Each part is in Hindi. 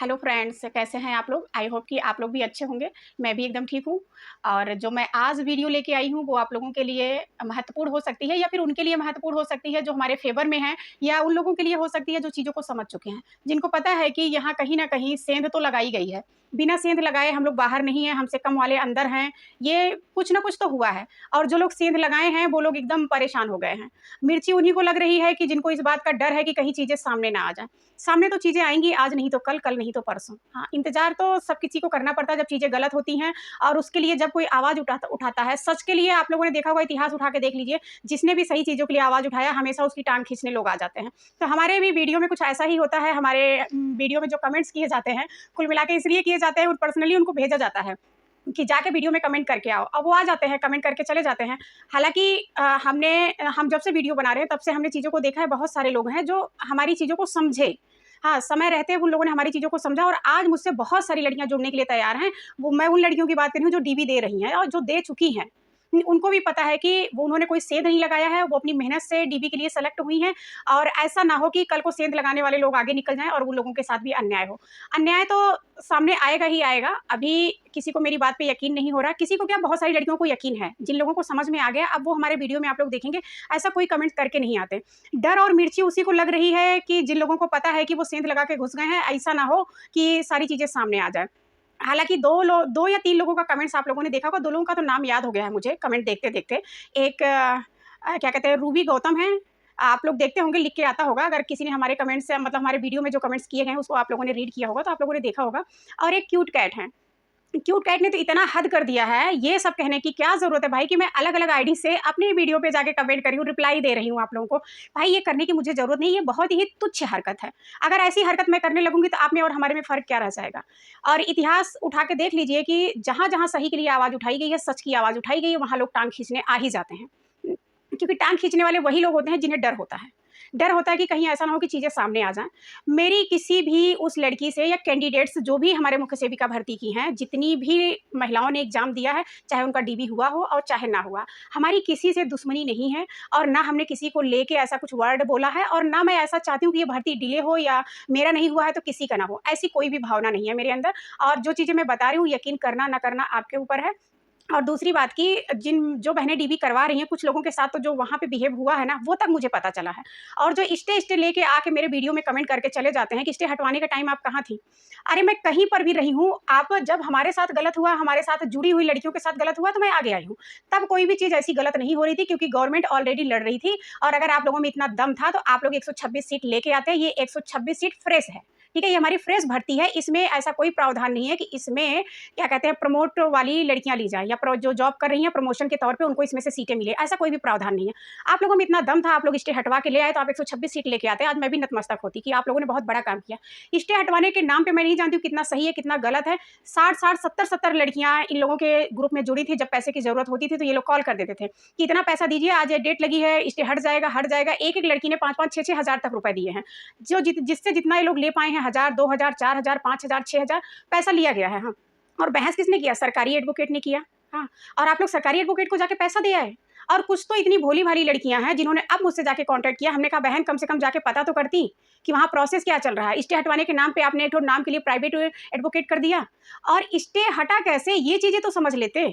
हेलो फ्रेंड्स, कैसे हैं आप लोग? आई होप कि आप लोग भी अच्छे होंगे। मैं भी एकदम ठीक हूँ। और जो मैं आज वीडियो लेके आई हूँ वो आप लोगों के लिए महत्वपूर्ण हो सकती है या फिर उनके लिए महत्वपूर्ण हो सकती है जो हमारे फ़ेवर में हैं, या उन लोगों के लिए हो सकती है जो चीज़ों को समझ चुके हैं। जिनको पता है कि यहाँ कहीं न कहीं सेंध तो लगाई गई है। बिना सेंध लगाए हम लोग बाहर नहीं हैं, हमसे कम वाले अंदर हैं। ये कुछ न कुछ तो हुआ है, और जो लोग सेंध लगाए हैं वो लोग एकदम परेशान हो गए हैं। मिर्ची उन्हीं को लग रही है कि जिनको इस बात का डर है कि कहीं चीज़ें सामने ना आ जाएँ। सामने तो चीज़ें आएँगी, आज नहीं तो कल, कल नहीं तो परसों। हाँ, इंतज़ार तो सब किसी को करना पड़ता है जब चीज़ें गलत होती हैं, और उसके लिए जब कोई आवाज़ उठाता उठाता है, सच के लिए आप लोगों ने देखा होगा, इतिहास उठा के देख लीजिए, जिसने भी सही चीज़ों के लिए आवाज़ उठाया, हमेशा उसकी टाँग खींचने लोग आ जाते हैं। तो हमारे भी वीडियो में कुछ ऐसा ही होता है, हमारे वीडियो में जो कमेंट्स किए जाते हैं, कुल मिला के इसलिए किए जाते हैं, और पर्सनली उनको भेजा जाता है कि जाके वीडियो में कमेंट करके आओ। अब वो आ जाते हैं, कमेंट करके चले जाते हैं। हालाँकि हम जब से वीडियो बना रहे हैं, तब से हमने चीज़ों को देखा है, बहुत सारे लोग हैं जो हमारी चीज़ों को समझे। हाँ, समय रहते उन लोगों ने हमारी चीज़ों को समझा, और आज मुझसे बहुत सारी लड़कियाँ जुड़ने के लिए तैयार हैं। वो मैं उन लड़कियों की बात कर रही हूँ जो डीबी दे रही हैं और जो दे चुकी हैं। उनको भी पता है कि वो उन्होंने कोई सेंध नहीं लगाया है, वो अपनी मेहनत से डीबी के लिए सेलेक्ट हुई हैं, और ऐसा ना हो कि कल को सेंध लगाने वाले लोग आगे निकल जाएँ और उन लोगों के साथ भी अन्याय हो। अन्याय तो सामने आएगा ही आएगा। अभी किसी को मेरी बात पे यकीन नहीं हो रहा, किसी को क्या, बहुत सारी लड़कियों को यकीन है। जिन लोगों को समझ में आ गया, अब वो हमारे वीडियो में आप लोग देखेंगे, ऐसा कोई कमेंट करके नहीं आते। डर और मिर्ची उसी को लग रही है कि जिन लोगों को पता है कि वो सेंध लगा के घुस गए हैं, ऐसा ना हो कि सारी चीज़ें सामने आ जाएँ। हालाँकि 2 या 3 लोगों का कमेंट्स आप लोगों ने देखा होगा, 2 लोगों का तो नाम याद हो गया है मुझे कमेंट देखते-देखते। एक क्या कहते हैं, रूबी गौतम हैं, आप लोग देखते होंगे, लिख के आता होगा, अगर किसी ने हमारे कमेंट्स से मतलब हमारे वीडियो में जो कमेंट्स किए गए हैं उसको आप लोगों ने रीड किया होगा, तो आप लोगों ने देखा होगा। और एक क्यूट कैट है। क्यूट कैट ने तो इतना हद कर दिया है, ये सब कहने की क्या ज़रूरत है भाई कि मैं अलग-अलग आईडी से अपनी वीडियो पे जाके कमेंट कर रही हूँ, रिप्लाई दे रही हूँ आप लोगों को। भाई ये करने की मुझे ज़रूरत नहीं, ये बहुत ही तुच्छ हरकत है। अगर ऐसी हरकत मैं करने लगूँगी तो आप में और हमारे में फ़र्क क्या रह जाएगा? और इतिहास उठा के देख लीजिए कि जहाँ-जहाँ सही के लिए आवाज़ उठाई गई है, सच की आवाज़ उठाई गई है, वहाँ लोग टाँग खींचने आ ही जाते हैं। क्योंकि टाँग खींचने वाले वही लोग होते हैं जिन्हें डर होता है। डर होता है कि कहीं ऐसा ना हो कि चीज़ें सामने आ जाएँ। मेरी किसी भी उस लड़की से या कैंडिडेट्स जो भी हमारे मुख्य सेविका भर्ती की हैं, जितनी भी महिलाओं ने एग्ज़ाम दिया है, चाहे उनका डीबी हुआ हो और चाहे ना हुआ, हमारी किसी से दुश्मनी नहीं है, और ना हमने किसी को लेके ऐसा कुछ वर्ड बोला है, और ना मैं ऐसा चाहती हूँ कि ये भर्ती डिले हो या मेरा नहीं हुआ है तो किसी का ना हो। ऐसी कोई भी भावना नहीं है मेरे अंदर, और जो चीज़ें मैं बता रही हूँ, यकीन करना ना करना आपके ऊपर है। और दूसरी बात कि जो बहनें डीबी करवा रही हैं, कुछ लोगों के साथ तो जो वहाँ पे बिहेव हुआ है ना, वो तक मुझे पता चला है। और जो स्टे लेके आके मेरे वीडियो में कमेंट करके चले जाते हैं कि स्टे हटवाने का टाइम आप कहाँ थी? अरे मैं कहीं पर भी रही हूँ, आप जब हमारे साथ गलत हुआ, हमारे साथ जुड़ी हुई लड़कियों के साथ गलत हुआ, तो मैं आगे आई हूँ। तब कोई भी चीज़ ऐसी गलत नहीं हो रही थी, क्योंकि गवर्नमेंट ऑलरेडी लड़ रही थी, और अगर आप लोगों में इतना दम था तो आप लोग 126 सीट लेके आते। ये 126 सीट फ्रेश है, ठीक है? ये हमारी फ्रेश भर्ती है, इसमें ऐसा कोई प्रावधान नहीं है कि इसमें क्या कहते हैं, प्रमोट वाली लड़कियाँ ली जाएँ, या जो जॉब कर रही हैं प्रमोशन के तौर पे उनको इसमें से सीटें मिले, ऐसा कोई भी प्रावधान नहीं है। आप लोगों में इतना दम था, आप लोग स्टे हटवा के ले आए, तो आप 126 सीट लेके आते। आज मैं भी नतमस्तक होती कि आप लोगों ने बहुत बड़ा काम किया। स्टे हटवाने के नाम पे मैं नहीं जानती हूँ कितना सही है, कितना गलत है। 60-60, 70-70 लड़कियाँ इन लोगों के ग्रुप में जुड़ी थी। जब पैसे की ज़रूरत होती थी तो ये लोग कॉल कर देते थे कि इतना पैसा दीजिए, आज ये डेट लगी है, स्टे हट जाएगा, हट जाएगा। एक-एक लड़की ने 5-5, 6-6 हज़ार तक रुपए दिए हैं। जिससे जितना ये लोग ले पाए हैं, 1000, 2000, 4000, 5000, 6000 पैसा लिया गया है। हाँ। और बहस किसने किया? सरकारी एडवोकेट ने किया। हाँ, और आप लोग सरकारी एडवोकेट को जाके पैसा दे आए। और कुछ तो इतनी भोली-भाली लड़कियाँ हैं जिन्होंने अब मुझसे जाके कॉन्टैक्ट किया। हमने कहा बहन कम से कम जाके पता तो करती कि वहाँ प्रोसेस क्या चल रहा है। स्टे हटवाने के नाम पे आपने एक ठो नाम के लिए प्राइवेट एडवोकेट कर दिया, और स्टे हटा कैसे, ये चीज़ें तो समझ लेते।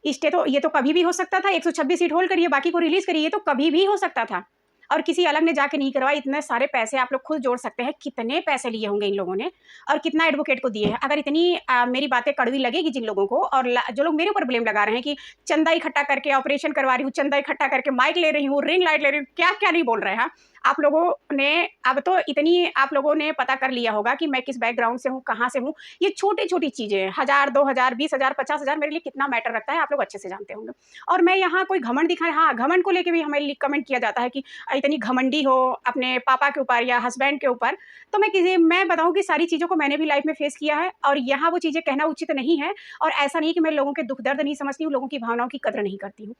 स्टे तो ये तो कभी भी हो सकता था, 126 सीट होल्ड करिए, बाकी को रिलीज़ करिए, ये तो कभी भी हो सकता था। और किसी अलग ने जाके नहीं करवाया। इतने सारे पैसे आप लोग खुद जोड़ सकते हैं, कितने पैसे लिए होंगे इन लोगों ने, और कितना एडवोकेट को दिए हैं। अगर इतनी मेरी बातें कड़वी लगेगी जिन लोगों को, और जो लोग मेरे ऊपर ब्लेम लगा रहे हैं कि चंदा इकट्ठा करके ऑपरेशन करवा रही हूँ, चंदा इकट्ठा करके माइक ले रही हूँ, रिंग लाइट ले रही हूँ, क्या-क्या नहीं बोल रहे हैं। आप लोगों ने अब तो इतनी आप लोगों ने पता कर लिया होगा कि मैं किस बैकग्राउंड से हूँ, कहाँ से हूँ। ये छोटी-छोटी चीज़ें हैं, 1000, 2000, 20,000, 50,000 मेरे लिए कितना मैटर रखता है, आप लोग अच्छे से जानते होंगे। और मैं यहाँ कोई घमंड दिखाए, हाँ, घमंड को लेके भी हमें कमेंट किया जाता है कि इतनी घमंडी हो अपने पापा के ऊपर या हस्बैंड के ऊपर। तो मैं बताऊँ कि सारी चीज़ों को मैंने भी लाइफ़ में फेस किया है, और यहाँ वो चीज़ें कहना उचित नहीं है। और ऐसा नहीं कि मैं लोगों के दुःख दर्द नहीं समझती हूँ, लोगों की भावनाओं की कदर नहीं करती हूँ।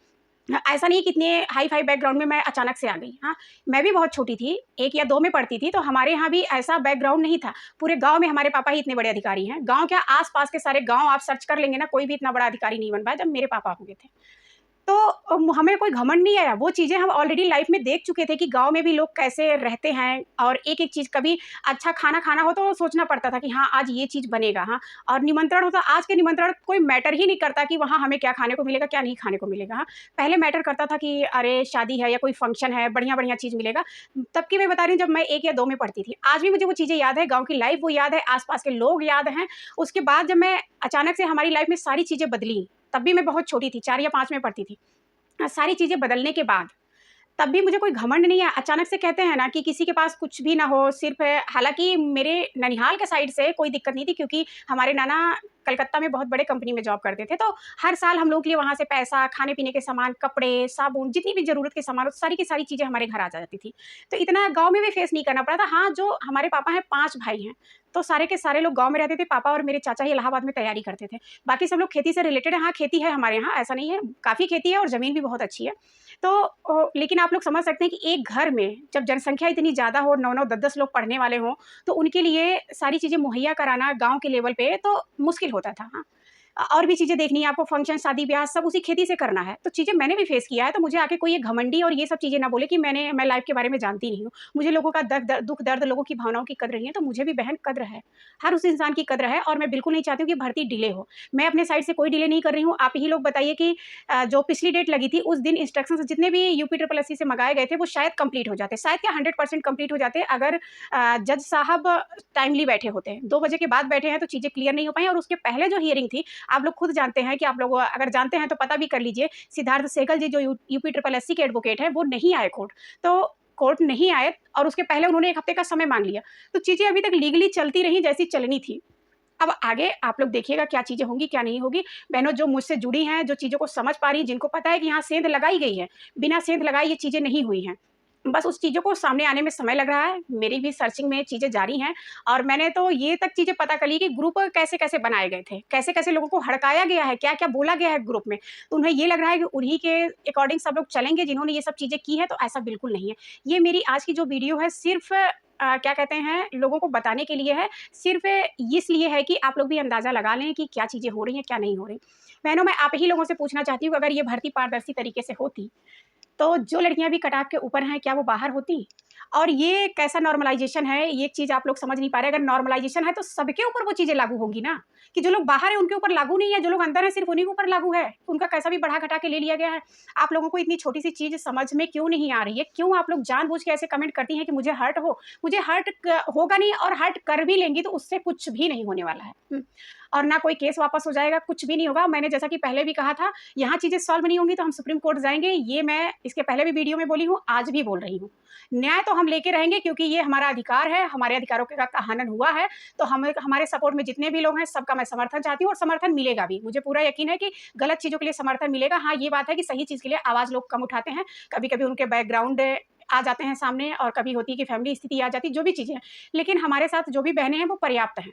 ऐसा नहीं कि इतने हाई-फाई बैकग्राउंड में मैं अचानक से आ गई। हाँ, मैं भी बहुत छोटी थी, 1 या 2 में पढ़ती थी, तो हमारे यहाँ भी ऐसा बैकग्राउंड नहीं था। पूरे गाँव में हमारे पापा ही इतने बड़े अधिकारी हैं। गाँव क्या, आस-पास के सारे गाँव आप सर्च कर लेंगे ना, कोई भी इतना बड़ा अधिकारी नहीं बन पाया जब मेरे पापा हो गए थे। तो हमें कोई घमंड नहीं आया, वो चीज़ें हम ऑलरेडी लाइफ़ में देख चुके थे कि गाँव में भी लोग कैसे रहते हैं और एक-एक चीज़, कभी अच्छा खाना खाना हो तो सोचना पड़ता था कि हाँ, आज ये चीज़ बनेगा, हाँ, और निमंत्रण होता, आज के निमंत्रण कोई मैटर ही नहीं करता कि वहाँ हमें क्या खाने को मिलेगा, क्या नहीं खाने को मिलेगा, हाँ। पहले मैटर करता था कि अरे शादी है या कोई फंक्शन है, बढ़िया-बढ़िया चीज़ मिलेगा। तब की मैं बता रही हूँ जब मैं 1 या 2 में पढ़ती थी। आज भी मुझे वो चीज़ें याद है, गाँव की लाइफ़ वो याद है, आस-पास के लोग याद हैं। उसके बाद जब मैं अचानक से हमारी लाइफ़ में सारी चीज़ें बदली, तब भी मैं बहुत छोटी थी, 4 या 5 में पढ़ती थी। सारी चीज़ें बदलने के बाद, तब भी मुझे कोई घमंड नहीं है। अचानक से कहते हैं ना कि किसी के पास कुछ भी ना हो, सिर्फ़ हालाँकि मेरे ननिहाल के साइड से कोई दिक्कत नहीं थी क्योंकि हमारे नाना कलकत्ता में बहुत बड़े कंपनी में जॉब करते थे, तो हर साल हम लोगों के लिए वहाँ से पैसा, खाने-पीने के सामान, कपड़े, साबुन, जितनी भी ज़रूरत के सामान, वो सारी की सारी चीज़ें हमारे घर आ जाती थी। तो इतना गाँव में भी फेस नहीं करना पड़ा था। हाँ, जो हमारे पापा हैं, 5 भाई हैं, तो सारे के सारे लोग गाँव में रहते थे। पापा और मेरे चाचा ही इलाहाबाद में तैयारी करते थे। बाकी सब लोग खेती से रिलेटेड हैं। हाँ, खेती है हमारे यहाँ, ऐसा नहीं है, काफ़ी खेती है और ज़मीन भी बहुत अच्छी है। तो लेकिन आप लोग समझ सकते हैं कि एक घर में जब जनसंख्या इतनी ज़्यादा हो, 9-9 10-10 लोग पढ़ने वाले हों, तो उनके लिए सारी चीज़ें मुहैया कराना गाँव के लेवल पे तो मुश्किल होता था, हाँ। और भी चीज़ें देखनी है आपको, फंक्शन, शादी-ब्याह सब उसी खेती से करना है। तो चीज़ें मैंने भी फेस किया है, तो मुझे आके कोई ये घमंडी और ये सब चीज़ें ना बोले कि मैं लाइफ़ के बारे में जानती नहीं हूँ। मुझे लोगों का दुःख-दर्द, लोगों की भावनाओं की कद्र नहीं है, तो मुझे भी बहन कद्र है। हर उस इंसान की कद्र है और मैं बिल्कुल नहीं चाहती हूँ कि भर्ती डिले हो। मैं अपने साइड से कोई डिले नहीं कर रही हूँ। आप ही लोग बताइए कि जो पिछली डेट लगी थी, उस दिन इंस्ट्रक्शंस जितने भी यूपी ट्रिपल एससी से मँगाए गए थे, वो शायद कंप्लीट हो जाते। शायद क्या 100% कंप्लीट हो जाते अगर जज साहब टाइमली बैठे होते। 2 बजे के बाद बैठे हैं, तो चीज़ें क्लियर नहीं हो पाई और उसके पहले जो हियरिंग थी, आप लोग खुद जानते हैं कि आप लोग अगर जानते हैं तो पता भी कर लीजिए, सिद्धार्थ सहगल जी जो यूपी ट्रिपल एससी के एडवोकेट हैं, वो नहीं आए कोर्ट। तो कोर्ट नहीं आए और उसके पहले उन्होंने 1 हफ्ते का समय माँग लिया। तो चीज़ें अभी तक लीगली चलती रही जैसी चलनी थी। अब आगे आप लोग देखिएगा क्या चीज़ें होंगी, क्या नहीं होगी। बहनों जो मुझसे जुड़ी हैं, जो चीज़ों को समझ पा रही हैं, जिनको पता है कि यहाँ सेंध लगाई गई है, बिना सेंध लगाए ये चीज़ें नहीं हुई हैं। बस उस चीज़ों को सामने आने में समय लग रहा है। मेरी भी सर्चिंग में चीज़ें जारी हैं और मैंने तो ये तक चीज़ें पता कर ली कि ग्रुप कैसे-कैसे बनाए गए थे, कैसे-कैसे लोगों को हड़काया गया है, क्या-क्या बोला गया है ग्रुप में। तो उन्हें ये लग रहा है कि उन्हीं के अकॉर्डिंग सब लोग चलेंगे जिन्होंने ये सब चीज़ें की हैं, तो ऐसा बिल्कुल नहीं है। ये मेरी आज की जो वीडियो है सिर्फ़ क्या कहते हैं, लोगों को बताने के लिए है, सिर्फ़ इसलिए है कि आप लोग भी अंदाज़ा लगा लें कि क्या चीज़ें हो रही हैं, क्या नहीं हो रही। बहनों, मैं आप ही लोगों से पूछना चाहती हूँ, अगर ये भर्ती पारदर्शी तरीके से होती, तो जो लड़कियाँ भी कट ऑफ के ऊपर हैं, क्या वो बाहर होती? और ये कैसा नॉर्मलाइज़ेशन है, ये चीज़ आप लोग समझ नहीं पा रहे। अगर नॉर्मलाइज़ेशन है, तो सबके ऊपर वो चीज़ें लागू होंगी ना, कि जो लोग बाहर हैं, उनके ऊपर लागू नहीं है, जो लोग अंदर हैं, सिर्फ़ उन्हीं के ऊपर लागू है। उनका कैसा भी बढ़ा-घटा के ले लिया गया है। आप लोगों को इतनी छोटी-सी चीज़ समझ में क्यों नहीं आ रही है? क्यों आप लोग जानबूझ के ऐसे कमेंट करती हैं कि मुझे हर्ट हो? मुझे हर्ट क होगा नहीं और हर्ट कर भी लेंगी, तो उससे कुछ भी नहीं होने वाला है। और ना कोई केस वापस हो जाएगा, कुछ भी नहीं होगा। मैंने जैसा कि पहले भी कहा था, यहाँ चीज़ें सॉल्व नहीं होंगी तो हम सुप्रीम कोर्ट जाएँगे, ये मैं इसके पहले भी वीडियो में बोली हूँ, आज भी बोल रही हूँ। न्याय तो हम लेके रहेंगे क्योंकि ये हमारा अधिकार है, हमारे अधिकारों का हनन हुआ है, तो हम हमारे सपोर्ट में जितने भी लोग हैं, सबका मैं समर्थन चाहती हूँ और समर्थन मिलेगा भी। मुझे पूरा यकीन है कि गलत चीज़ों के लिए समर्थन मिलेगा। हाँ, ये बात है कि सही चीज़ के लिए आवाज़ लोग कम उठाते हैं, कभी-कभी उनके बैकग्राउंड आ जाते हैं सामने और कभी होती है कि फैमिली स्थिति आ जाती है, जो भी चीज़ें हैं। लेकिन हमारे साथ जो भी बहनें हैं, वो पर्याप्त हैं।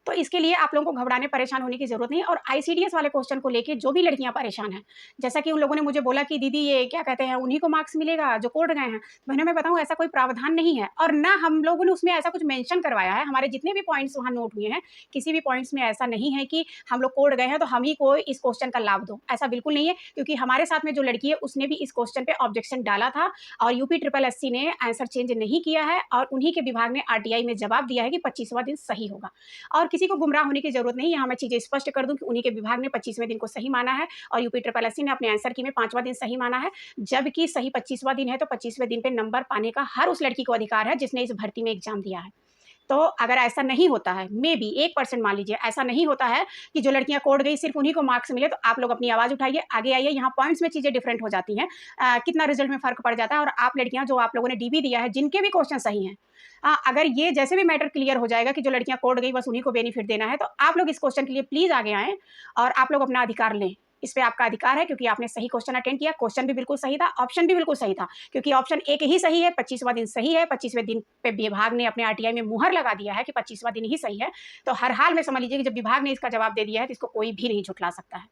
तो इसके लिए आप लोगों को घबराने, परेशान होने की ज़रूरत नहीं है और आईसीडीएस वाले क्वेश्चन को लेके जो भी लड़कियाँ परेशान हैं, जैसा कि उन लोगों ने मुझे बोला कि दीदी ये क्या कहते हैं, उन्हीं को मार्क्स मिलेगा जो कोर्ट गए हैं। मैंने मैं बताऊँ ऐसा कोई प्रावधान नहीं है और ना हम लोगों ने उसमें ऐसा कुछ मेंशन करवाया है। हमारे जितने भी पॉइंट्स वहाँ नोट हुए हैं, किसी भी पॉइंट्स में ऐसा नहीं है कि हम लोग कोर्ट गए हैं तो हम ही को इस क्वेश्चन का लाभ दो, ऐसा बिल्कुल नहीं है क्योंकि हमारे साथ में जो लड़की है उसने भी इस क्वेश्चन पे ऑब्जेक्शन डाला था और यूपी ट्रिपल एससी ने आंसर चेंज नहीं किया है और उन्हीं के विभाग ने आरटीआई में जवाब दिया है कि 25वां दिन सही होगा। और किसी को गुमराह होने की ज़रूरत नहीं है। यहाँ मैं चीज़ें स्पष्ट कर दूँ कि उन्हीं के विभाग ने 25वें दिन को सही माना है और यूपी ट्रिपल एससी ने अपने आंसर की में 5वां दिन सही माना है। जबकि सही 25वां दिन है, तो 25वें दिन पे नंबर पाने का हर उस लड़की को अधिकार है जिसने इस भर्ती में एग्ज़ाम दिया है। तो अगर ऐसा नहीं होता है, मेबी 1% मान लीजिए, ऐसा नहीं होता है कि जो लड़कियाँ कोर्ट गई सिर्फ़ उन्हीं को मार्क्स मिले, तो आप लोग अपनी आवाज़ उठाइए, आगे आइए, यहाँ पॉइंट्स में चीज़ें डिफरेंट हो जाती हैं। कितना रिज़ल्ट में फ़र्क पड़ जाता है और आप लड़कियाँ जो आप लोगों ने डीबी दिया है, जिनके भी क्वेश्चन सही हैं, अगर ये जैसे भी मैटर क्लियर हो जाएगा कि जो लड़कियाँ कोर्ट गई बस उन्हीं को बेनिफिट देना है, तो आप लोग इस क्वेश्चन के लिए प्लीज़ आगे आएँ और आप लोग अपना अधिकार लें। इस पे आपका अधिकार है क्योंकि आपने सही क्वेश्चन अटेंड किया, क्वेश्चन भी बिल्कुल सही था, ऑप्शन भी बिल्कुल सही था क्योंकि ऑप्शन एक ही सही है, 25वां दिन सही है, 25वें दिन पे विभाग ने अपने आरटीआई में मुहर लगा दिया है कि 25वां दिन ही सही है। तो हर हाल में समझ लीजिए कि जब विभाग ने इसका जवाब दे दिया है, तो इसको कोई भी नहीं झुठला सकता है।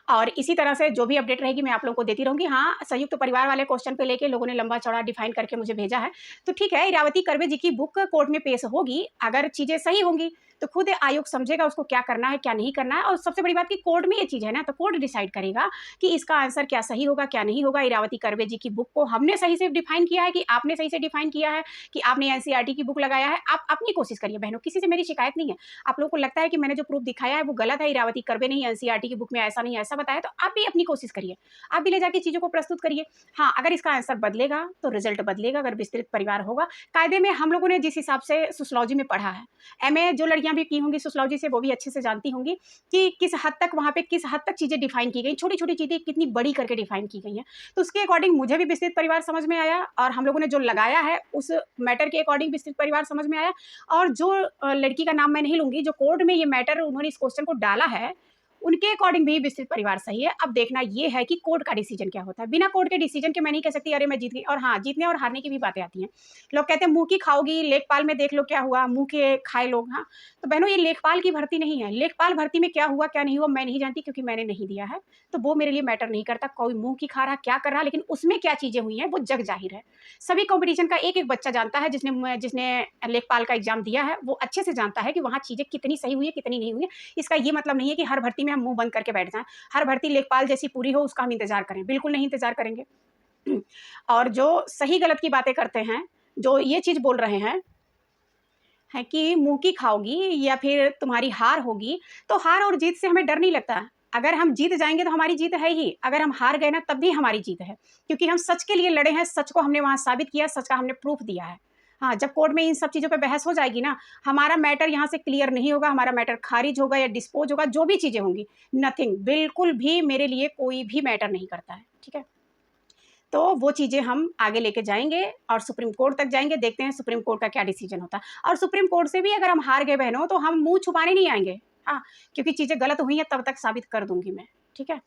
और इसी तरह से जो भी अपडेट रहेगी मैं आप लोगों को देती रहूँगी। हाँ, संयुक्त परिवार वाले क्वेश्चन पे लेके लोगों ने लंबा-चौड़ा डिफाइन करके मुझे भेजा है। तो ठीक है, इरावती कर्वे जी की बुक कोर्ट में पेश होगी, अगर चीज़ें सही होंगी, तो खुद आयोग समझेगा उसको क्या करना है, क्या नहीं करना है। और सबसे बड़ी बात कि कोर्ट में ये चीज़ है ना, तो कोर्ट डिसाइड करेगा कि इसका आंसर क्या सही होगा, क्या नहीं होगा। इरावती कर्वे जी की बुक को हमने सही से डिफाइन किया है कि आपने सही से डिफाइन किया है कि आपने एनसीईआरटी की बुक लगाया है। आप अपनी कोशिश करिए बहनों, किसी से मेरी शिकायत नहीं है। आप लोगों को लगता है कि मैंने जो प्रूफ दिखाया है वो गलत है, इरावती कर्वे ने एनसीईआरटी की बुक में ऐसा नहीं ऐसा बताया, तो आप भी अपनी कोशिश करिए, आप भी ले जाके चीज़ों को प्रस्तुत करिए। हाँ, अगर इसका आंसर बदलेगा तो रिजल्ट बदलेगा, अगर विस्तृत परिवार होगा। कायदे में हम लोगों ने जिस हिसाब से सोशियोलॉजी में पढ़ा है, एमए जो लड़कियां भी की होंगी सोशियोलॉजी से, वो भी अच्छे से जानती होंगी कि किस हद तक वहाँ पे किस हद तक चीज़ें डिफाइन की गई, छोटी-छोटी चीज़ें कितनी बड़ी करके डिफाइन की गई हैं। तो उसके अकॉर्डिंग मुझे भी विस्तृत परिवार समझ में आया, और हम लोगों ने जो लगाया है उस मैटर के अकॉर्डिंग विस्तृत परिवार समझ में आया। और जो लड़की का नाम मैं नहीं लूँगी, जो कोर्ट में ये मैटर उन्होंने इस क्वेश्चन को डाला है, उनके अकॉर्डिंग भी विस्तृत परिवार सही है। अब देखना ये है कि कोर्ट का डिसीजन क्या होता है। बिना कोर्ट के डिसीजन के मैं नहीं कह सकती अरे मैं जीत गई। और हाँ, जीतने और हारने की भी बातें आती हैं। लोग कहते हैं मुँह की खाओगी, लेखपाल में देख लो क्या हुआ, मुँह के खाए लोग। हाँ, तो बहनों ये लेखपाल की भर्ती नहीं है। लेखपाल भर्ती में क्या हुआ, क्या नहीं हुआ मैं नहीं जानती, क्योंकि मैंने नहीं दिया है। तो वो मेरे लिए मैटर नहीं करता, कोई मुँह की खा रहा, क्या कर रहा, लेकिन उसमें क्या चीज़ें हुई हैं वो जग ज़ाहिर है। सभी कॉम्पिटिशन का एक-एक बच्चा जानता है, जिसने जिसने लेखपाल का एग्ज़ाम दिया है, वो अच्छे से जानता है कि वहाँ चीज़ें कितनी सही हुई है, कितनी नहीं हुई है। इसका ये मतलब नहीं है कि हर भर्ती में हम मुँह बंद करके बैठ जाएँ। हर भर्ती लेखपाल जैसी पूरी हो उसका हम इंतज़ार करें, बिल्कुल नहीं इंतज़ार करेंगे। और जो सही गलत की बातें करते हैं, जो ये चीज़ बोल रहे हैं कि मुँह की खाओगी या फिर तुम्हारी हार होगी, तो हार और जीत से हमें डर नहीं लगता। अगर हम जीत जाएँगे तो हमारी जीत है ही, अगर हम हार गए ना तब भी हमारी जीत है। क्योंकि हम सच के लिए लड़े हैं, सच को हमने वहाँ साबित किया, सच का हमने प्रूफ दिया है। हाँ, जब कोर्ट में इन सब चीज़ों पे बहस हो जाएगी ना, हमारा मैटर यहाँ से क्लियर नहीं होगा, हमारा मैटर खारिज होगा या डिस्पोज़ होगा, जो भी चीज़ें होंगी, नथिंग, बिल्कुल भी मेरे लिए कोई भी मैटर नहीं करता है, ठीक है? तो वो चीज़ें हम आगे लेके जाएँगे और सुप्रीम कोर्ट तक जाएँगे, देखते हैं सुप्रीम कोर्ट का क्या डिसीजन होता है। और सुप्रीम कोर्ट से भी अगर हम हार गए बहनों, तो हम मुँह छुपाने नहीं आएँगे, हाँ, क्योंकि चीज़ें गलत हुई हैं तब तक साबित कर दूँगी मैं, ठीक है?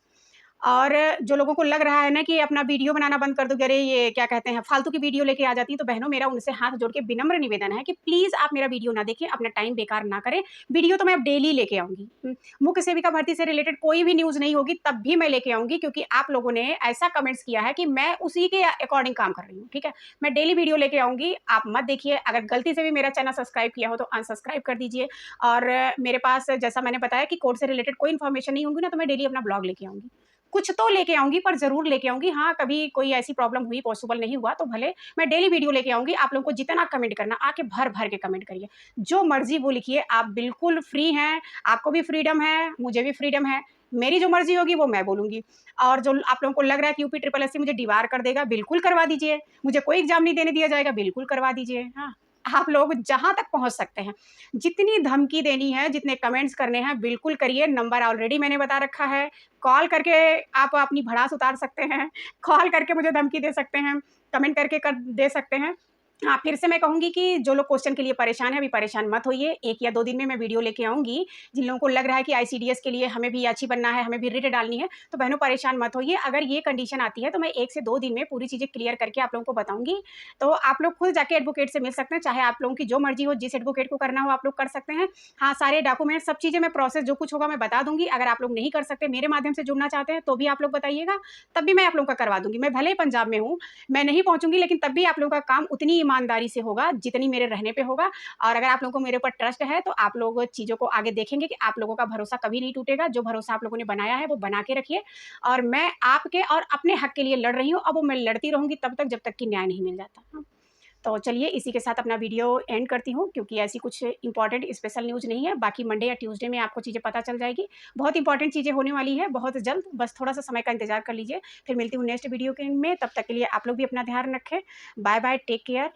और जो लोगों को लग रहा है ना कि अपना वीडियो बनाना बंद कर दोगे, अरे ये क्या कहते हैं, फालतू की वीडियो लेके आ जाती हैं, तो बहनों मेरा उनसे हाथ जोड़ के विनम्र निवेदन है कि प्लीज़ आप मेरा वीडियो ना देखें, अपना टाइम बेकार ना करें। वीडियो तो मैं अब डेली लेके आऊँगी। मुख्य सेविका भर्ती से रिलेटेड कोई भी न्यूज़ नहीं होगी, तब भी मैं लेके आऊँगी, क्योंकि आप लोगों ने ऐसा कमेंट्स किया है कि मैं उसी के अकॉर्डिंग काम कर रही हूँ, ठीक है? मैं डेली वीडियो लेके आऊँगी, आप मत देखिए। अगर गलती से भी मेरा चैनल सब्सक्राइब किया हो तो अनसब्सक्राइब कर दीजिए। और मेरे पास जैसा मैंने बताया कि कोर्ट से रिलेटेड कोई इन्फॉर्मेशन नहीं होगी ना, तो मैं डेली अपना ब्लॉग लेके आऊँगी। कुछ तो लेके आऊँगी, पर ज़रूर लेके आऊँगी। हाँ, कभी कोई ऐसी प्रॉब्लम हुई, पॉसिबल नहीं हुआ, तो भले मैं डेली वीडियो लेके आऊँगी। आप लोगों को जितना कमेंट करना, आके भर-भर के कमेंट करिए। जो मर्ज़ी वो लिखिए, आप बिल्कुल फ्री हैं, आपको भी फ्रीडम है, मुझे भी फ्रीडम है। मेरी जो मर्ज़ी होगी वो मैं बोलूँगी। और जो आप लोगों को लग रहा है कि यूपी ट्रिपल एससी मुझे डीबार कर देगा, बिल्कुल करवा दीजिए। मुझे कोई एग्ज़ाम नहीं देने दिया जाएगा, बिल्कुल करवा दीजिए। हाँ, आप लोग जहाँ तक पहुँच सकते हैं। जितनी धमकी देनी है, जितने कमेंट्स करने हैं, बिल्कुल करिए। नंबर ऑलरेडी मैंने बता रखा है। कॉल करके आप अपनी भड़ास उतार सकते हैं, कॉल करके मुझे धमकी दे सकते हैं, कमेंट करके कर दे सकते हैं। हाँ, फिर से मैं कहूँगी कि जो लोग क्वेश्चन के लिए परेशान हैं, अभी परेशान मत होइए। 1 या 2 दिन में मैं वीडियो लेके आऊँगी। जिन लोगों को लग रहा है कि आईसीडीएस के लिए हमें भी याची बनना है, हमें भी रिट डालनी है, तो बहनों परेशान मत होइए। अगर ये कंडीशन आती है, तो मैं 1 से 2 दिन में पूरी चीज़ें क्लियर करके आप लोगों को बताऊँगी। तो आप लोग खुद जाके एडवोकेट से मिल सकते हैं, चाहे आप लोगों की जो मर्ज़ी हो, जिस एडवोकेट को करना हो आप लोग कर सकते हैं। हाँ, सारे डॉक्यूमेंट सब चीज़ें मैं प्रोसेस जो कुछ होगा मैं बता दूँगी। अगर आप लोग नहीं कर सकते, मेरे माध्यम से जुड़ना चाहते हैं, तो भी आप लोग बताइएगा, तब भी मैं आप लोगों का करवा दूँगी। मैं भले ही पंजाब में हूँ, मैं नहीं पहुँचूँगी, लेकिन तब भी आप लोगों का काम उतनी ईमानदारी से होगा जितनी मेरे रहने पे होगा। और अगर आप लोगों को मेरे ऊपर ट्रस्ट है, तो आप लोग चीज़ों को आगे देखेंगे कि आप लोगों का भरोसा कभी नहीं टूटेगा। जो भरोसा आप लोगों ने बनाया है वो बना के रखिए। और मैं आपके और अपने हक के लिए लड़ रही हूँ, अब वो मैं लड़ती रहूँगी तब तक जब तक कि न्याय नहीं मिल जाता। हाँ। तो चलिए इसी के साथ अपना वीडियो एंड करती हूँ, क्योंकि ऐसी कुछ इम्पोर्टेंट स्पेशल न्यूज़ नहीं है। बाकी मंडे या ट्यूसडे में आपको चीज़ें पता चल जाएगी। बहुत इंपॉर्टेंट चीज़ें होने वाली है बहुत जल्द, बस थोड़ा-सा समय का इंतज़ार कर लीजिए। फिर मिलती हूँ नेक्स्ट वीडियो के में, तब तक के लिए आप लोग भी अपना ध्यान रखें। Bye bye, take care.